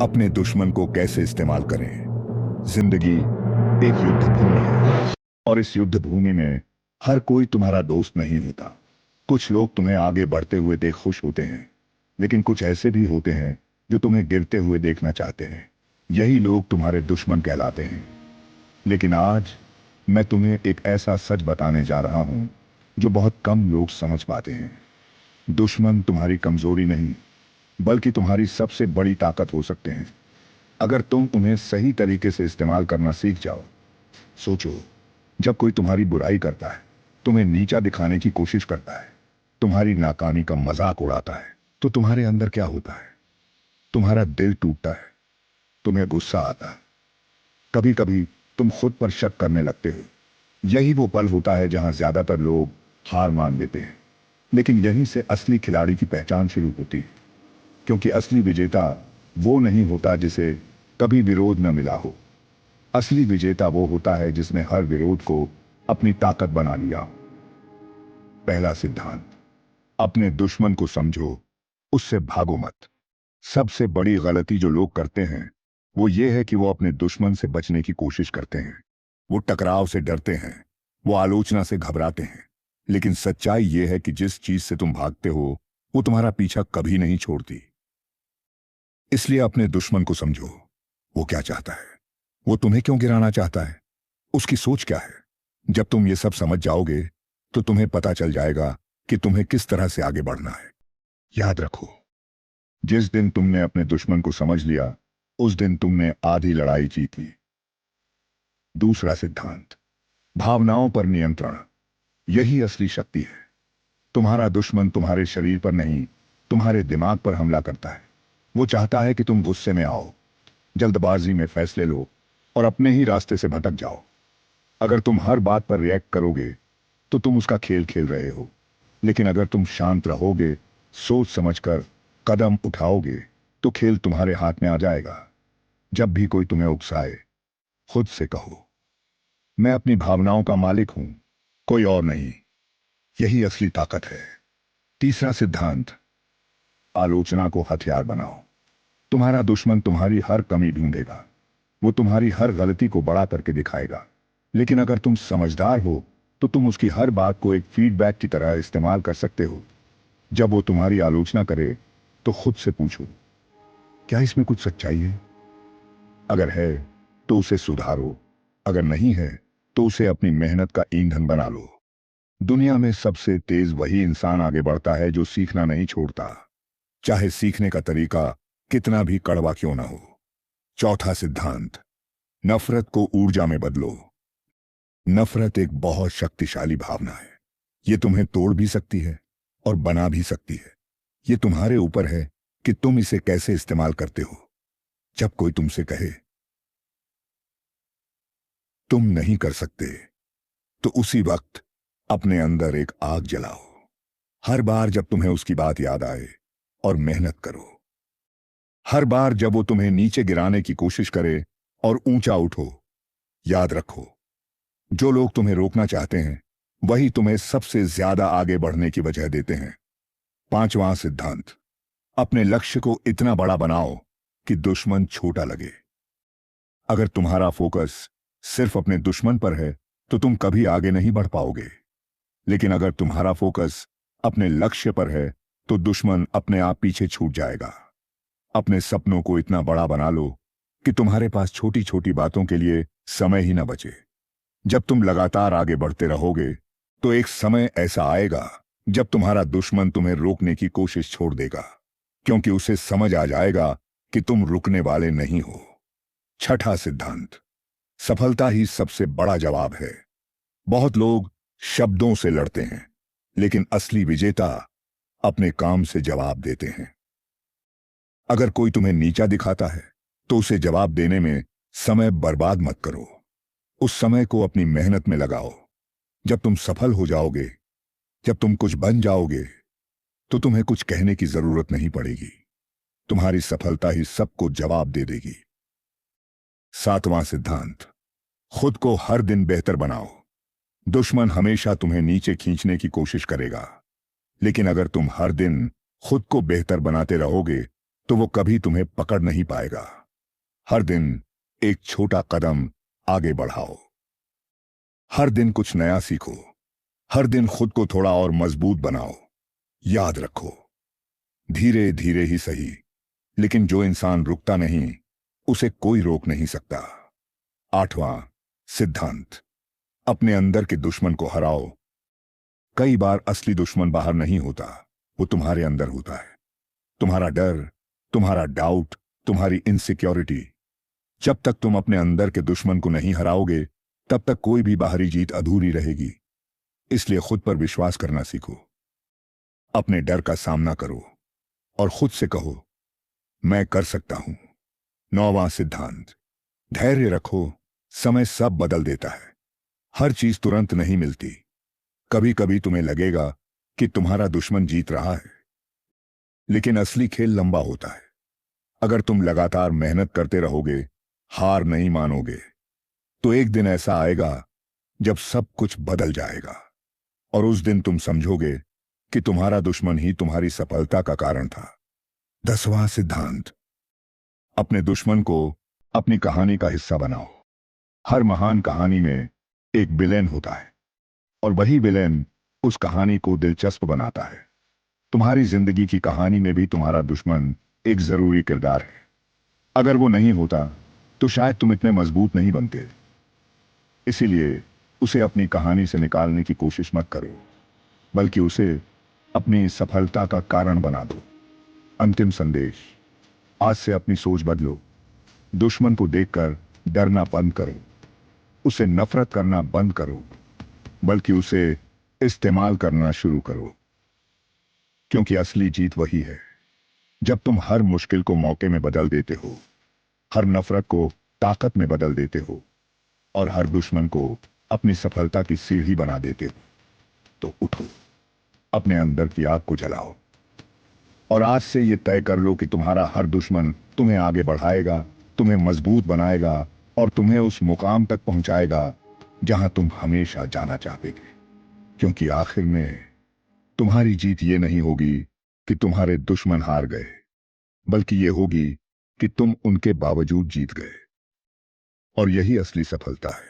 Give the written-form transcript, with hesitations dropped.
अपने दुश्मन को कैसे इस्तेमाल करें। जिंदगी एक युद्ध भूमि है और इस युद्ध भूमि में हर कोई तुम्हारा दोस्त नहीं होता। कुछ लोग तुम्हें आगे बढ़ते हुए देख खुश होते हैं, लेकिन कुछ ऐसे भी होते हैं जो तुम्हें गिरते हुए देखना चाहते हैं। यही लोग तुम्हारे दुश्मन कहलाते हैं। लेकिन आज मैं तुम्हें एक ऐसा सच बताने जा रहा हूं जो बहुत कम लोग समझ पाते हैं। दुश्मन तुम्हारी कमजोरी नहीं, बल्कि तुम्हारी सबसे बड़ी ताकत हो सकते हैं, अगर तुम उन्हें सही तरीके से इस्तेमाल करना सीख जाओ। सोचो, जब कोई तुम्हारी बुराई करता है, तुम्हें नीचा दिखाने की कोशिश करता है, तुम्हारी नाकामी का मजाक उड़ाता है, तो तुम्हारे अंदर क्या होता है? तुम्हारा दिल टूटता है, तुम्हें गुस्सा आता है, कभी कभी तुम खुद पर शक करने लगते हो। यही वो पल होता है जहां ज्यादातर लोग हार मान लेते हैं। लेकिन यहीं से असली खिलाड़ी की पहचान शुरू होती है, क्योंकि असली विजेता वो नहीं होता जिसे कभी विरोध न मिला हो। असली विजेता वो होता है जिसने हर विरोध को अपनी ताकत बना लिया हो। पहला सिद्धांत, अपने दुश्मन को समझो, उससे भागो मत। सबसे बड़ी गलती जो लोग करते हैं वो ये है कि वो अपने दुश्मन से बचने की कोशिश करते हैं। वो टकराव से डरते हैं, वो आलोचना से घबराते हैं। लेकिन सच्चाई ये है कि जिस चीज से तुम भागते हो वो तुम्हारा पीछा कभी नहीं छोड़ती। इसलिए अपने दुश्मन को समझो। वो क्या चाहता है, वो तुम्हें क्यों गिराना चाहता है, उसकी सोच क्या है। जब तुम ये सब समझ जाओगे तो तुम्हें पता चल जाएगा कि तुम्हें किस तरह से आगे बढ़ना है। याद रखो, जिस दिन तुमने अपने दुश्मन को समझ लिया, उस दिन तुमने आधी लड़ाई जीत ली। दूसरा सिद्धांत, भावनाओं पर नियंत्रण। यही असली शक्ति है। तुम्हारा दुश्मन तुम्हारे शरीर पर नहीं, तुम्हारे दिमाग पर हमला करता है। वो चाहता है कि तुम गुस्से में आओ, जल्दबाजी में फैसले लो और अपने ही रास्ते से भटक जाओ। अगर तुम हर बात पर रिएक्ट करोगे तो तुम उसका खेल खेल रहे हो। लेकिन अगर तुम शांत रहोगे, सोच समझकर कदम उठाओगे, तो खेल तुम्हारे हाथ में आ जाएगा। जब भी कोई तुम्हें उकसाए, खुद से कहो, मैं अपनी भावनाओं का मालिक हूं, कोई और नहीं। यही असली ताकत है। तीसरा सिद्धांत, आलोचना को हथियार बनाओ। तुम्हारा दुश्मन तुम्हारी हर कमी ढूंढेगा, वो तुम्हारी हर गलती को बड़ा करके दिखाएगा। लेकिन अगर तुम समझदार हो तो तुम उसकी हर बात को एक फीडबैक की तरह इस्तेमाल कर सकते हो। जब वो तुम्हारी आलोचना करे तो खुद से पूछो, क्या इसमें कुछ सच्चाई है? अगर है तो उसे सुधारो, अगर नहीं है तो उसे अपनी मेहनत का ईंधन बना लो। दुनिया में सबसे तेज वही इंसान आगे बढ़ता है जो सीखना नहीं छोड़ता, चाहे सीखने का तरीका कितना भी कड़वा क्यों ना हो। चौथा सिद्धांत, नफरत को ऊर्जा में बदलो। नफरत एक बहुत शक्तिशाली भावना है। ये तुम्हें तोड़ भी सकती है और बना भी सकती है। ये तुम्हारे ऊपर है कि तुम इसे कैसे इस्तेमाल करते हो। जब कोई तुमसे कहे तुम नहीं कर सकते, तो उसी वक्त अपने अंदर एक आग जलाओ। हर बार जब तुम्हें उसकी बात याद आए, और मेहनत करो। हर बार जब वो तुम्हें नीचे गिराने की कोशिश करे, और ऊंचा उठो। याद रखो, जो लोग तुम्हें रोकना चाहते हैं वही तुम्हें सबसे ज्यादा आगे बढ़ने की वजह देते हैं। पांचवां सिद्धांत, अपने लक्ष्य को इतना बड़ा बनाओ कि दुश्मन छोटा लगे। अगर तुम्हारा फोकस सिर्फ अपने दुश्मन पर है तो तुम कभी आगे नहीं बढ़ पाओगे। लेकिन अगर तुम्हारा फोकस अपने लक्ष्य पर है तो दुश्मन अपने आप पीछे छूट जाएगा। अपने सपनों को इतना बड़ा बना लो कि तुम्हारे पास छोटी छोटी बातों के लिए समय ही ना बचे। जब तुम लगातार आगे बढ़ते रहोगे तो एक समय ऐसा आएगा जब तुम्हारा दुश्मन तुम्हें रोकने की कोशिश छोड़ देगा, क्योंकि उसे समझ आ जाएगा कि तुम रुकने वाले नहीं हो। छठा सिद्धांत, सफलता ही सबसे बड़ा जवाब है। बहुत लोग शब्दों से लड़ते हैं, लेकिन असली विजेता अपने काम से जवाब देते हैं। अगर कोई तुम्हें नीचा दिखाता है तो उसे जवाब देने में समय बर्बाद मत करो। उस समय को अपनी मेहनत में लगाओ। जब तुम सफल हो जाओगे, जब तुम कुछ बन जाओगे, तो तुम्हें कुछ कहने की जरूरत नहीं पड़ेगी। तुम्हारी सफलता ही सबको जवाब दे देगी। सातवां सिद्धांत, खुद को हर दिन बेहतर बनाओ। दुश्मन हमेशा तुम्हें नीचे खींचने की कोशिश करेगा, लेकिन अगर तुम हर दिन खुद को बेहतर बनाते रहोगे तो वो कभी तुम्हें पकड़ नहीं पाएगा। हर दिन एक छोटा कदम आगे बढ़ाओ, हर दिन कुछ नया सीखो, हर दिन खुद को थोड़ा और मजबूत बनाओ। याद रखो, धीरे धीरे ही सही, लेकिन जो इंसान रुकता नहीं उसे कोई रोक नहीं सकता। 8वां सिद्धांत, अपने अंदर के दुश्मन को हराओ। कई बार असली दुश्मन बाहर नहीं होता, वो तुम्हारे अंदर होता है। तुम्हारा डर, तुम्हारा डाउट, तुम्हारी इनसिक्योरिटी। जब तक तुम अपने अंदर के दुश्मन को नहीं हराओगे तब तक कोई भी बाहरी जीत अधूरी रहेगी। इसलिए खुद पर विश्वास करना सीखो, अपने डर का सामना करो और खुद से कहो, मैं कर सकता हूं। 9वां सिद्धांत, धैर्य रखो। समय सब बदल देता है, हर चीज तुरंत नहीं मिलती। कभी कभी तुम्हें लगेगा कि तुम्हारा दुश्मन जीत रहा है, लेकिन असली खेल लंबा होता है। अगर तुम लगातार मेहनत करते रहोगे, हार नहीं मानोगे, तो एक दिन ऐसा आएगा जब सब कुछ बदल जाएगा और उस दिन तुम समझोगे कि तुम्हारा दुश्मन ही तुम्हारी सफलता का कारण था। 10वां सिद्धांत, अपने दुश्मन को अपनी कहानी का हिस्सा बनाओ। हर महान कहानी में एक विलेन होता है और वही विलेन उस कहानी को दिलचस्प बनाता है। तुम्हारी जिंदगी की कहानी में भी तुम्हारा दुश्मन एक जरूरी किरदार है। अगर वो नहीं होता तो शायद तुम इतने मजबूत नहीं बनते। इसीलिए उसे अपनी कहानी से निकालने की कोशिश मत करो, बल्कि उसे अपनी सफलता का कारण बना दो। अंतिम संदेश, आज से अपनी सोच बदलो। दुश्मन को देखकर डरना बंद करो, उसे नफरत करना बंद करो, बल्कि उसे इस्तेमाल करना शुरू करो। क्योंकि असली जीत वही है जब तुम हर मुश्किल को मौके में बदल देते हो, हर नफरत को ताकत में बदल देते हो और हर दुश्मन को अपनी सफलता की सीढ़ी बना देते हो। तो उठो, अपने अंदर की आग को जलाओ और आज से ये तय कर लो कि तुम्हारा हर दुश्मन तुम्हें आगे बढ़ाएगा, तुम्हें मजबूत बनाएगा और तुम्हें उस मुकाम तक पहुंचाएगा जहां तुम हमेशा जाना चाहते थे। क्योंकि आखिर में तुम्हारी जीत ये नहीं होगी कि तुम्हारे दुश्मन हार गए, बल्कि ये होगी कि तुम उनके बावजूद जीत गए। और यही असली सफलता है।